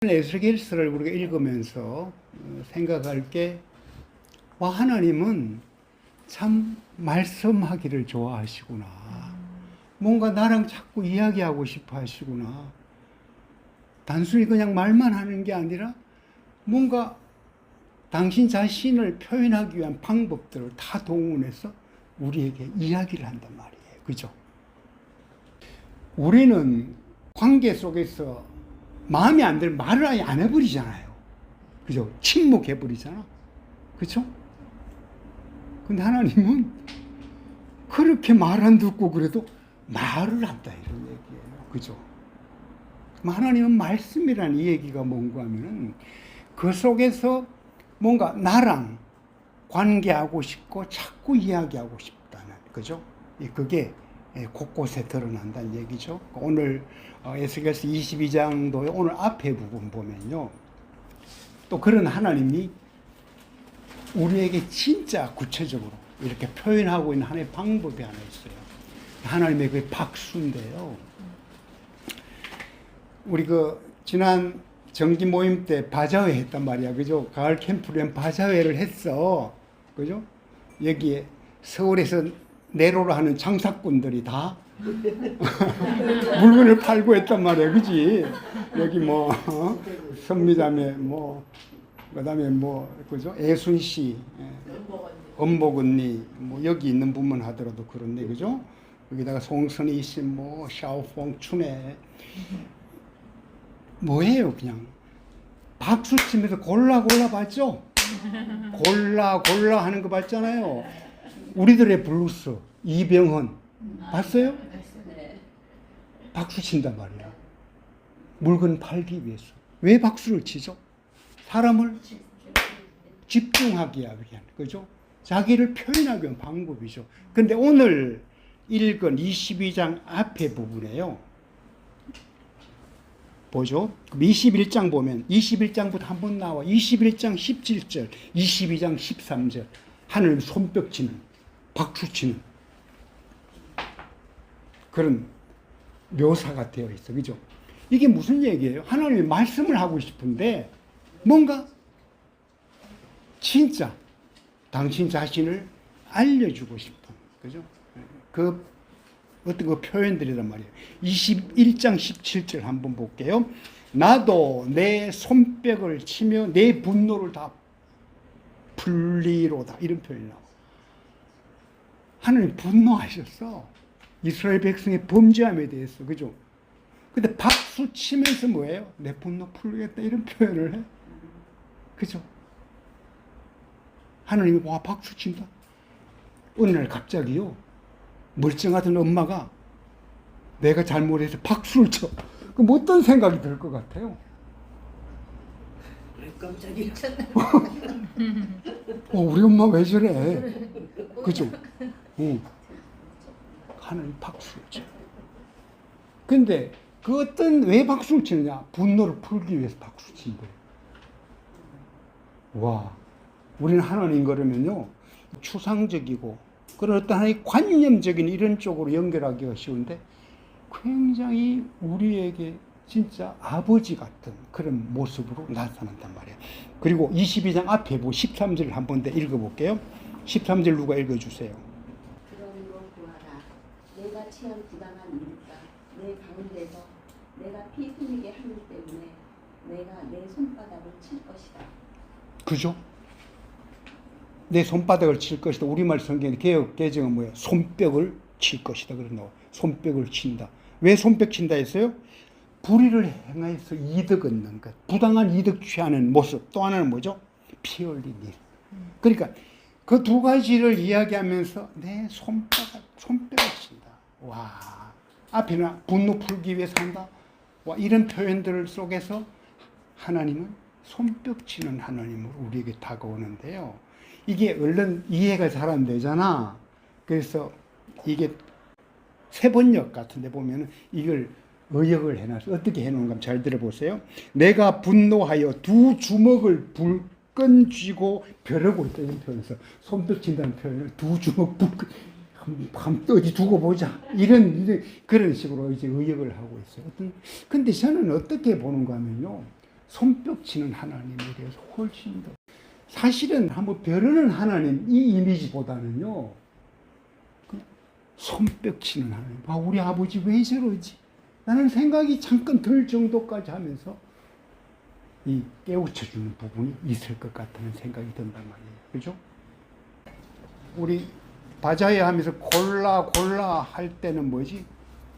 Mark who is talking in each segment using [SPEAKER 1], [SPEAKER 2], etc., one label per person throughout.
[SPEAKER 1] 에스겔서를 우리가 읽으면서 생각할 게, 와, 하나님은 참 말씀하기를 좋아하시구나. 뭔가 나랑 자꾸 이야기하고 싶어 하시구나. 단순히 그냥 말만 하는 게 아니라 뭔가 당신 자신을 표현하기 위한 방법들을 다 동원해서 우리에게 이야기를 한단 말이에요. 그죠? 우리는 관계 속에서 마음에 안 들면 말을 아예 안 해버리잖아요. 그죠? 침묵해버리잖아. 그죠? 근데 하나님은 그렇게 말 안 듣고 그래도 말을 한다, 이런 얘기예요. 그죠? 하나님은 말씀이라는 이 얘기가 뭔가 하면은 그 속에서 뭔가 나랑 관계하고 싶고 자꾸 이야기하고 싶다는, 그죠? 그게 곳곳에 드러난다는 얘기죠. 오늘 에스겔서 22장도 오늘 앞에 부분 보면요, 또 그런 하나님이 우리에게 진짜 구체적으로 이렇게 표현하고 있는 하나의 방법이 하나 있어요. 하나님의 그 박수인데요. 우리 지난 정기 모임 때 바자회 했단 말이야. 그죠? 가을 캠프를 바자회를 했어. 그죠? 여기에 서울에서 내로라 하는 장사꾼들이 다 물건을 팔고 했단 말이야. 그지? 여기 선미자매 그다음에 그죠? 애순 씨, 엄복 언니, 여기 있는 분만 하더라도 그런데, 그죠? 여기다가 송선희 씨, 샤오퐁 춘에 뭐예요? 그냥 박수 치면서 골라 봤죠? 골라 하는 거 봤잖아요. 우리들의 블루스 이병헌 봤어요? 박수 친단 말이야. 물건 팔기 위해서. 왜 박수를 치죠? 사람을 집중하게 하기 위한, 그죠? 자기를 표현하기 위한 방법이죠. 근데 오늘 읽은 22장 앞에 부분에요. 보죠. 21장 보면 21장부터 한번 나와. 21장 17절, 22장 13절. 하늘님 손뼉 치는, 박수 치는 그런 묘사가 되어 있어. 그죠? 이게 무슨 얘기예요? 하나님이 말씀을 하고 싶은데 뭔가 진짜 당신 자신을 알려주고 싶은, 그죠? 어떤 표현들이란 말이에요. 21장 17절 한번 볼게요. 나도 내 손뼉을 치며 내 분노를 다 풀리로다. 이런 표현이 나와. 하나님 분노하셨어. 이스라엘 백성의 범죄함에 대해서. 그죠? 근데 박수 치면서 뭐예요? 내 분노 풀리겠다. 이런 표현을 해. 그죠? 하나님이 박수 친다. 어느 날 갑자기요, 멀쩡하던 엄마가 내가 잘못해서 박수를 쳐. 그럼 어떤 생각이 들 것 같아요?
[SPEAKER 2] 깜짝이야.
[SPEAKER 1] 우리 엄마 왜 저래? 그죠? 하나님 박수를 쳐. 근데 왜 박수를 치느냐? 분노를 풀기 위해서 박수 친 거예요. 와, 우리는 하나님 그러면요, 추상적이고 그런 어떤 하나의 관념적인 이런 쪽으로 연결하기가 쉬운데 굉장히 우리에게 진짜 아버지 같은 그런 모습으로 나타난단 말이에요. 그리고 22장 앞에 13절을 한 번 더 읽어볼게요. 13절 누가 읽어주세요.
[SPEAKER 3] 그러므로 구하라. 내가 취한 부당한 일과 내 가운데서 내가 피 흘리게 하기 때문에 내가 내 손바닥을 칠 것이다.
[SPEAKER 1] 그죠? 내 손바닥을 칠 것이다. 우리말 성경 개역 개정은 뭐예요? 손뼉을 칠 것이다. 그런 거. 손뼉을 친다. 왜 손뼉 친다 했어요? 불의를 행해서 이득 얻는 것, 부당한 이득 취하는 모습. 또 하나는 뭐죠? 피 흘린 일. 그러니까 그 두 가지를 이야기하면서 내 손뼉을 친다. 와, 앞에는 분노 풀기 위해서 한다. 와, 이런 표현들 속에서 하나님은 손뼉 치는 하나님으로 우리에게 다가오는데요. 이게 얼른 이해가 잘 안 되잖아. 그래서 이게 세번역 같은데 보면은 이걸 의역을 해놔서 어떻게 해놓은가 잘 들어보세요. 내가 분노하여 두 주먹을 불끈 쥐고 벼르고 있다. 이런 표현에서 손뼉 친다는 표현을 두 주먹 불끈 어디 두고 보자. 이런 그런 식으로 이제 의역을 하고 있어요. 근데 저는 어떻게 보는가 하면요. 손뼉 치는 하나님에 대해서 훨씬 더 사실은 한번 벼르는 하나님 이 이미지보다는요 손뼉 치는 하나님. 아, 우리 아버지 왜 저러지? 라는 생각이 잠깐 들 정도까지 하면서 이 깨우쳐주는 부분이 있을 것 같다는 생각이 든단 말이에요. 그죠? 우리 바자회 하면서 골라 할 때는 뭐지?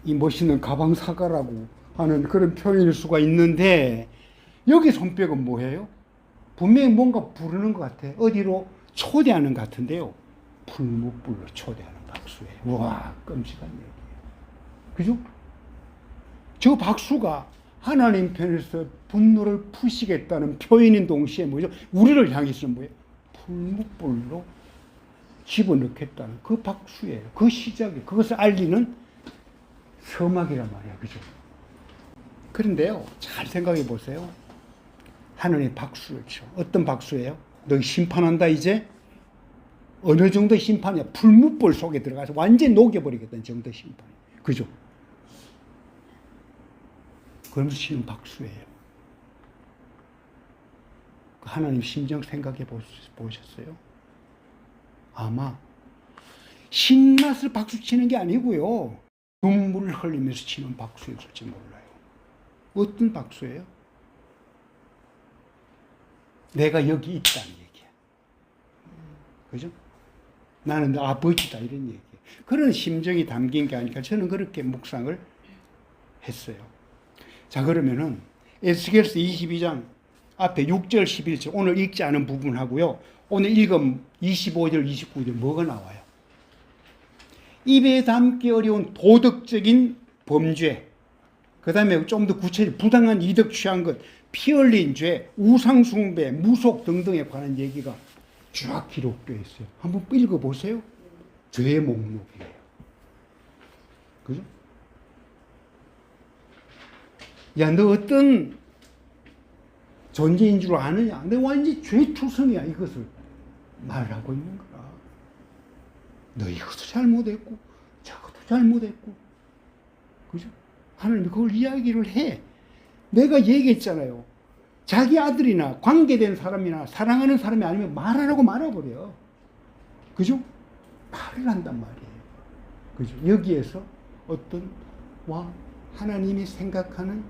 [SPEAKER 1] 이 멋있는 가방 사가라고 하는 그런 표현일 수가 있는데 여기 손뼉은 뭐예요? 분명히 뭔가 부르는 것 같아. 어디로 초대하는 것 같은데요. 풀무불로 초대하는 박수예요. 와, 끔찍한 얘기예요. 그죠? 저 박수가 하나님 편에서 분노를 푸시겠다는 표현인 동시에 뭐죠? 우리를 향해서는 뭐예요? 풀무불로 집어넣겠다는 그 박수예요. 그 시작이에요. 그것을 알리는 서막이란 말이야. 그죠? 그런데요, 잘 생각해 보세요. 하늘의 박수를 쳐. 어떤 박수예요? 너 심판한다, 이제? 어느 정도 심판이야? 풀무불 속에 들어가서 완전히 녹여버리겠다는 정도 심판이에요. 그죠? 그러면서 치는 박수예요. 하나님 심정 생각해 보셨어요? 아마 신나서 박수 치는 게 아니고요. 눈물을 흘리면서 치는 박수였을지 몰라요. 어떤 박수예요? 내가 여기 있다는 얘기야. 그죠? 나는 너 아버지다 이런 얘기예요. 그런 심정이 담긴 게 아니니까 저는 그렇게 묵상을 했어요. 자, 그러면은 에스겔서 22장 앞에 6절 11절 오늘 읽지 않은 부분하고요. 오늘 읽은 25절 29절 뭐가 나와요? 입에 담기 어려운 도덕적인 범죄, 그 다음에 좀 더 구체적으로 부당한 이득 취한 것, 피 흘린 죄, 우상 숭배, 무속 등등에 관한 얘기가 쫙 기록되어 있어요. 한번 읽어보세요. 죄의 목록이에요. 그죠? 야, 너 어떤 존재인 줄 아느냐? 너 완전 죄투성이야. 이것을 말하고 있는 거야. 너 이것도 잘못했고 저것도 잘못했고. 그죠? 하나님이 그걸 이야기를 해. 내가 얘기했잖아요. 자기 아들이나 관계된 사람이나 사랑하는 사람이 아니면 말하라고 말아버려. 그죠? 말을 한단 말이에요. 그죠? 여기에서 어떤 하나님이 생각하는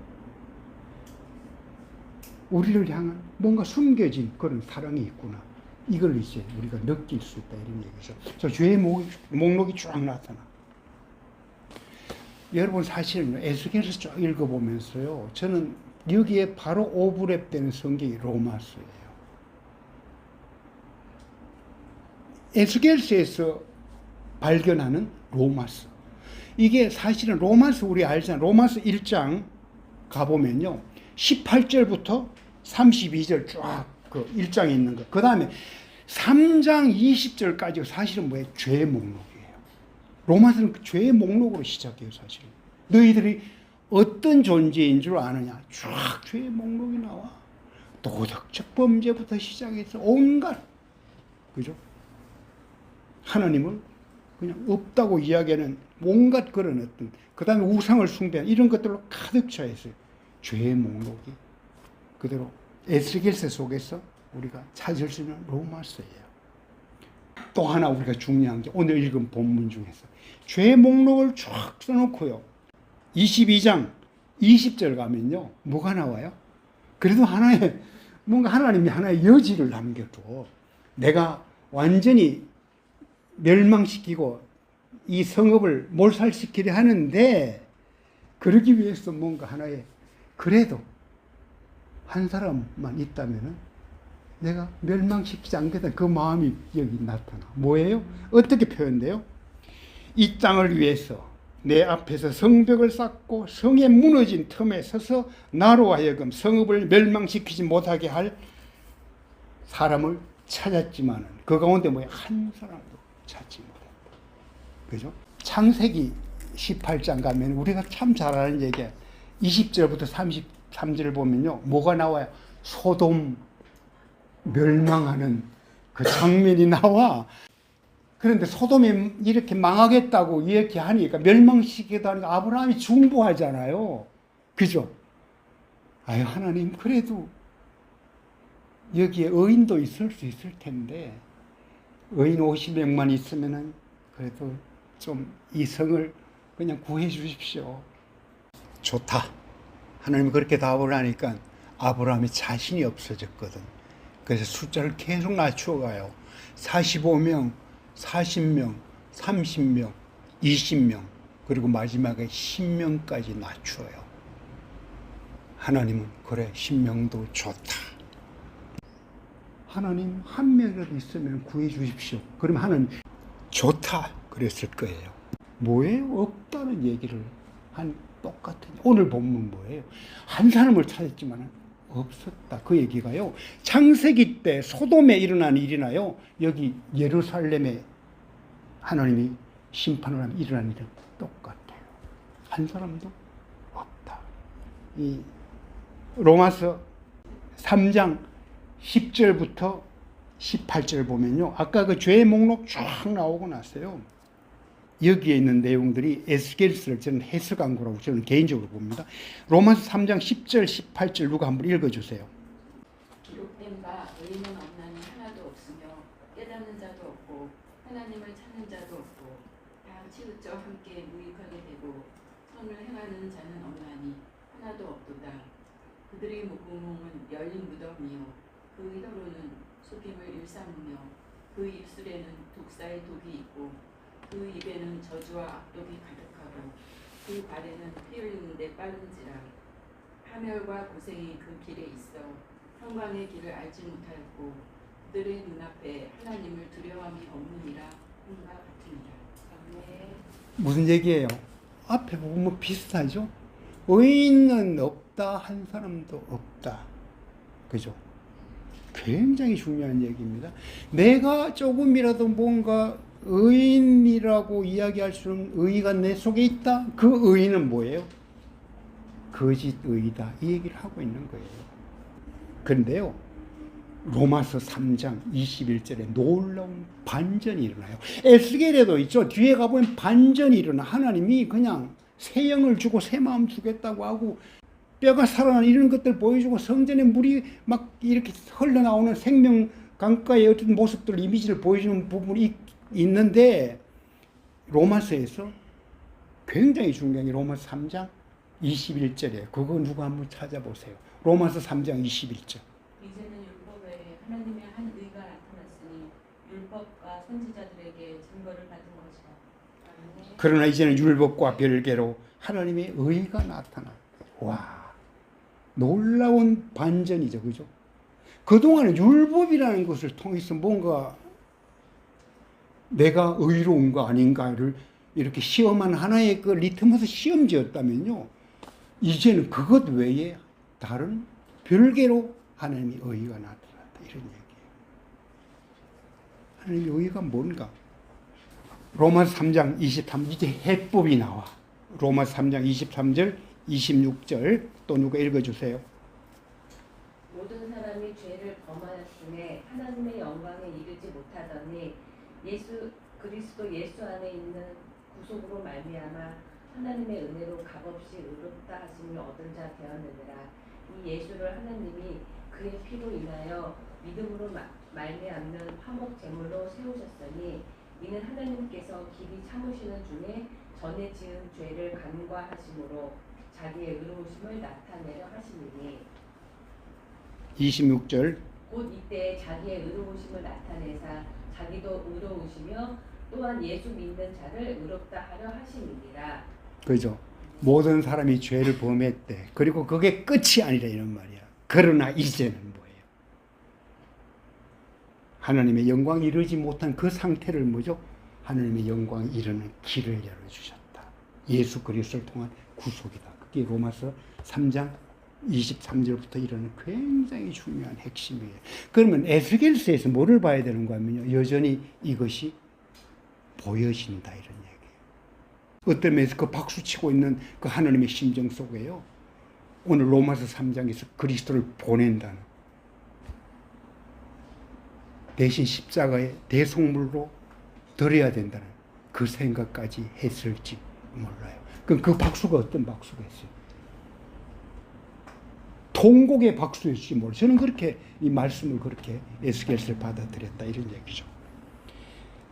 [SPEAKER 1] 우리를 향한 뭔가 숨겨진 그런 사랑이 있구나. 이걸 이제 우리가 느낄 수 있다 이런 얘기죠. 저 죄의 목록이 쫙 나타나. 여러분 사실은 에스겔서 쭉 읽어보면서요. 저는 여기에 바로 오버랩되는 성경이 로마서예요. 에스겔서에서 발견하는 로마서. 이게 사실은 로마서 우리 알잖아요. 로마서 1장 가보면요. 18절부터 32절 쫙 그 1장에 있는 거. 그 다음에 3장 20절까지 사실은 뭐예요? 죄의 목록이에요. 로마서는 죄의 목록으로 시작해요, 사실은. 너희들이 어떤 존재인 줄 아느냐? 쫙 죄의 목록이 나와. 도덕적 범죄부터 시작해서 온갖, 그죠? 하나님을 그냥 없다고 이야기하는 온갖 그런 어떤, 그 다음에 우상을 숭배하는 이런 것들로 가득 차 있어요. 죄의 목록이 그대로 에스겔서 속에서 우리가 찾을 수 있는 로마서예요. 또 하나 우리가 중요한 게 오늘 읽은 본문 중에서 죄의 목록을 쫙 써놓고요. 22장 20절 가면요. 뭐가 나와요? 그래도 뭔가 하나님이 하나의 여지를 남겨줘. 내가 완전히 멸망시키고 이 성읍을 몰살시키려 하는데 그러기 위해서 뭔가 하나의 그래도 한 사람만 있다면은 내가 멸망시키지 않겠다는 그 마음이 여기 나타나. 뭐예요? 어떻게 표현돼요? 이 땅을 위해서 내 앞에서 성벽을 쌓고 성에 무너진 틈에 서서 나로 하여금 성읍을 멸망시키지 못하게 할 사람을 찾았지만 그 가운데 뭐야? 한 사람도 찾지 못했다. 그죠? 창세기 18장 가면 우리가 참 잘 아는 얘기야. 20절부터 33절을 보면요. 뭐가 나와요? 소돔 멸망하는 그 장면이 나와. 그런데 소돔이 이렇게 망하겠다고 이렇게 하니까 멸망시키겠다고 하니까 아브라함이 중보하잖아요. 그죠? 아유, 하나님, 그래도 여기에 의인도 있을 수 있을 텐데, 의인 50명만 있으면은 그래도 좀 이성을 그냥 구해 주십시오. 좋다. 하나님이 그렇게 답을 하니까 아브라함이 자신이 없어졌거든. 그래서 숫자를 계속 낮추어 가요. 45명, 40명, 30명, 20명, 그리고 마지막에 10명까지 낮추어요. 하나님은 그래, 10명도 좋다. 하나님 한 명이라도 있으면 구해 주십시오. 그러면 하나님 좋다 그랬을 거예요. 뭐예요? 없다는 얘기를 한 똑같은, 오늘 본문 뭐예요? 한 사람을 찾았지만 없었다. 그 얘기가요. 창세기 때 소돔에 일어난 일이나요, 여기 예루살렘에 하나님이 심판을 하면 일어난 일은 똑같아요. 한 사람도 없다. 이 로마서 3장 10절부터 18절 보면요, 아까 그 죄의 목록 쫙 나오고 났어요. 여기에 있는 내용들이 에스겔서를 저는 해석한 거라고 저는 개인적으로 봅니다. 로마서 3장 10절 18절 누가 한번 읽어주세요.
[SPEAKER 2] 기록된 바 의인은 없나니 하나도 없으며 깨닫는 자도 없고 하나님을 찾는 자도 없고 다 치우쳐 함께 무익하게 되고 선을 행하는 자는 없나니 하나도 없도다. 그들의 목구멍은 열린 무덤이요 그 혀로는 속임을 일삼으며 그 입술에는 독사의 독이 있고 그 입에는 저주와 악독이 가득하고 그 발에는 피 흘리는데 빠른지라. 파멸과 고생이 그 길에 있어 평강의 길을 알지 못하였고 그들의 눈앞에 하나님을 두려움이 없느니라 함과 같으니라. 아멘.
[SPEAKER 1] 무슨 얘기예요? 앞에 보면 비슷하죠? 의인은 없다, 한 사람도 없다. 그죠? 굉장히 중요한 얘기입니다. 내가 조금이라도 뭔가 의인이라고 이야기할 수 있는 의의가 내 속에 있다? 그 의의는 뭐예요? 거짓 의의다. 이 얘기를 하고 있는 거예요. 그런데요, 로마서 3장 21절에 놀라운 반전이 일어나요. 에스겔에도 있죠. 뒤에 가보면 반전이 일어나. 하나님이 그냥 새 영을 주고 새 마음 주겠다고 하고 뼈가 살아나는 이런 것들 보여주고 성전에 물이 막 이렇게 흘러나오는 생명 강가의 어떤 모습들, 이미지를 보여주는 부분이 있는데, 로마서에서 굉장히 중요한 게 로마서 3장 21절이에요. 그거 누가 한번 찾아보세요. 로마서 3장 21절.
[SPEAKER 2] 이제는 율법 외에 하나님의 한 의가 나타났으니 율법과 선지자들에게 증거를 받은 것이라. 아멘.
[SPEAKER 1] 그러나 이제는 율법과 별개로 하나님의 의가 나타나. 와, 놀라운 반전이죠. 그죠? 그동안은 율법이라는 것을 통해서 뭔가 내가 의로운가 아닌가를 이렇게 시험한 하나의 그 리트머스 시험지였다면요, 이제는 그것 외에 다른 별개로 하나님의 의가 나타났다. 이런 얘기예요. 하나님의 의가 뭔가? 로마서 3장 23절, 이제 해법이 나와. 로마서 3장 23절, 26절 또 누가 읽어주세요.
[SPEAKER 4] 모든 사람이 죄를 범하였음에 하나님의 영광에 이르지 못하더니 그리스도 예수 안에 있는 구속으로 말미암아 하나님의 은혜로 값없이 의롭다 하심을 얻은 자 되었느니라. 이 예수를 하나님이 그의 피로 인하여 믿음으로 말미암는 화목 제물로 세우셨으니 이는 하나님께서 길이 참으시는 중에 전에 지은 죄를 간과하심으로 자기의 의로우심을 나타내려 하시니니
[SPEAKER 1] 26절.
[SPEAKER 4] 곧 이때 자기의 의로우심을 나타내사 자기도 의로우시며 또한 예수 믿는 자를 의롭다 하려 하심이니라.
[SPEAKER 1] 그죠? 모든 사람이 죄를 범했대. 그리고 그게 끝이 아니라 이런 말이야. 그러나 이제는 뭐예요? 하나님의 영광이 이르지 못한 그 상태를 뭐죠? 하나님의 영광이 이르는 길을 열어주셨다. 예수 그리스도를 통한 구속이다. 그게 로마서 3장 23절부터 이르는 굉장히 중요한 핵심이에요. 그러면 에스겔서에서 뭐를 봐야 되는가 하면요, 여전히 이것이 보여진다, 이런 얘기예요. 어떤 면에서 그 박수치고 있는 그 하나님의 심정 속에요, 오늘 로마서 3장에서 그리스도를 보낸다는, 대신 십자가의 대속물로 드려야 된다는 그 생각까지 했을지 몰라요. 그럼 그 박수가 어떤 박수가 있어요? 통곡의 박수일지 모르. 저는 그렇게 이 말씀을 그렇게 에스겔서를 받아들였다 이런 얘기죠.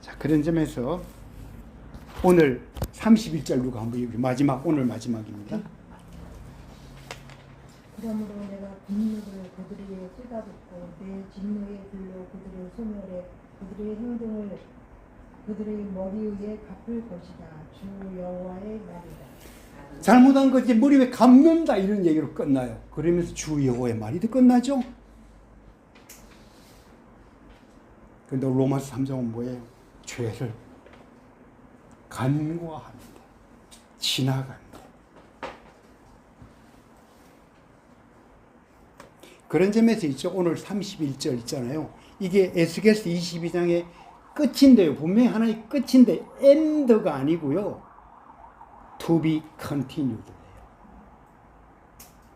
[SPEAKER 1] 자, 그런 점에서 오늘 31절 누가 한번 읽어요. 마지막 오늘 마지막입니다.
[SPEAKER 5] 그러므로 내가 분노를 그들에게 쏟아붓고 내 진노의 불로 그들을 소멸해 그들의 행동을 그들의 머리 위에 갚을 것이다. 주 여호와의 말이다.
[SPEAKER 1] 잘못한 거 이제 머리 위에 갚는다 이런 얘기로 끝나요. 그러면서 주 여호와의 말이도 끝나죠. 근데 로마서 3장은 뭐예요? 죄를 간과합니다. 지나갑니다. 그런 점에서 있죠. 오늘 31절 있잖아요. 이게 에스겔서 22장의 끝인데요. 분명히 하나의 끝인데 엔드가 아니고요. To be continued.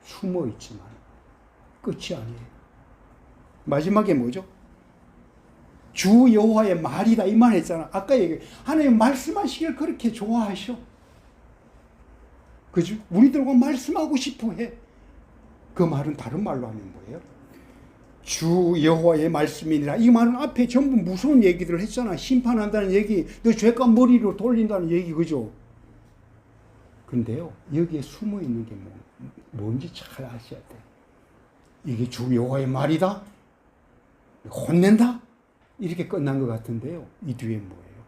[SPEAKER 1] 숨어 있지만 끝이 아니에요. 마지막에 뭐죠? 주 여호와의 말이다 이 말 했잖아. 아까 얘기 하나님 말씀하시길 그렇게 좋아하셔. 그죠? 우리들과 말씀하고 싶어 해. 그 말은 다른 말로 하면 뭐예요? 주 여호와의 말씀이니라. 이 말은 앞에 전부 무서운 얘기들을 했잖아. 심판한다는 얘기, 너 죄가 머리로 돌린다는 얘기, 그죠? 근데요, 여기에 숨어 있는 게 뭔지 잘 아셔야 돼. 이게 주 여호와의 말이다? 혼낸다? 이렇게 끝난 것 같은데요. 이 뒤에 뭐예요?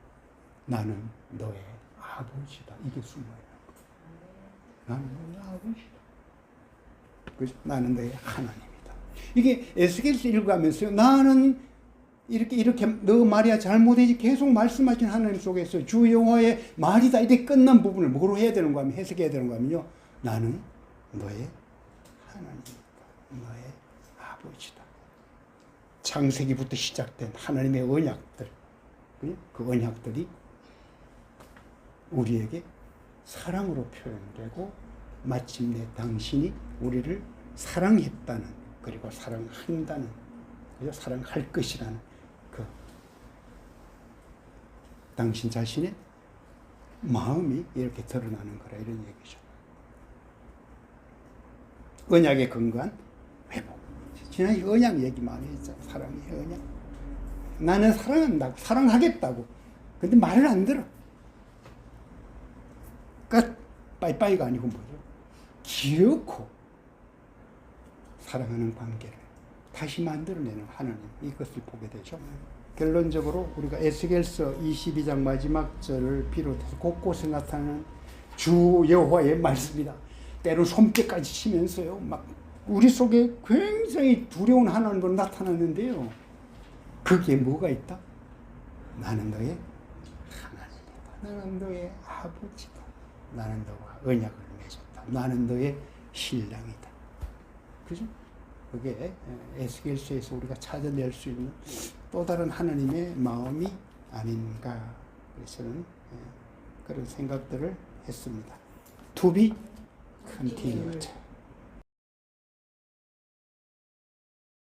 [SPEAKER 1] 나는 너의 아버지다. 이게 숨어요. 나는 너의 아버지다. 그죠? 나는 너의 하나님이다. 이게 에스겔서 읽어가면서요. 나는 이렇게 너 말이야 잘못했지 계속 말씀하신 하나님 속에서 주 여호와의 말이다. 이렇게 끝난 부분을 뭐로 해야 되는가 하면 해석해야 되는가 하면요. 나는 너의 하나님이다. 너의 아버지다. 창세기부터 시작된 하나님의 언약들, 그 언약들이 우리에게 사랑으로 표현되고 마침내 당신이 우리를 사랑했다는, 그리고 사랑한다는, 사랑할 것이라는 그 당신 자신의 마음이 이렇게 드러나는 거라 이런 얘기죠. 언약에 근거한 회복. 지난해 언약 얘기 많이 했잖아. 사랑의 언약. 나는 사랑한다고, 사랑하겠다고. 근데 말을 안 들어. 끝. 빠이빠이가 아니고 뭐죠? 기어코 사랑하는 관계를 다시 만들어내는 하나님, 이것을 보게 되죠. 결론적으로 우리가 에스겔서 22장 마지막 절을 비롯해서 곳곳에 나타나는 주 여호와의 말씀이다. 때로 손뼉까지 치면서요, 막 우리 속에 굉장히 두려운 하나님으로 나타났는데요. 거기에 뭐가 있다? 나는 너의 하나님이다. 나는 너의 아버지다. 나는 너와 언약을 맺었다. 나는 너의 신랑이다. 그죠? 그게 에스겔서에서 우리가 찾아낼 수 있는 또 다른 하나님의 마음이 아닌가. 그래서 저는 그런 생각들을 했습니다. To be continued.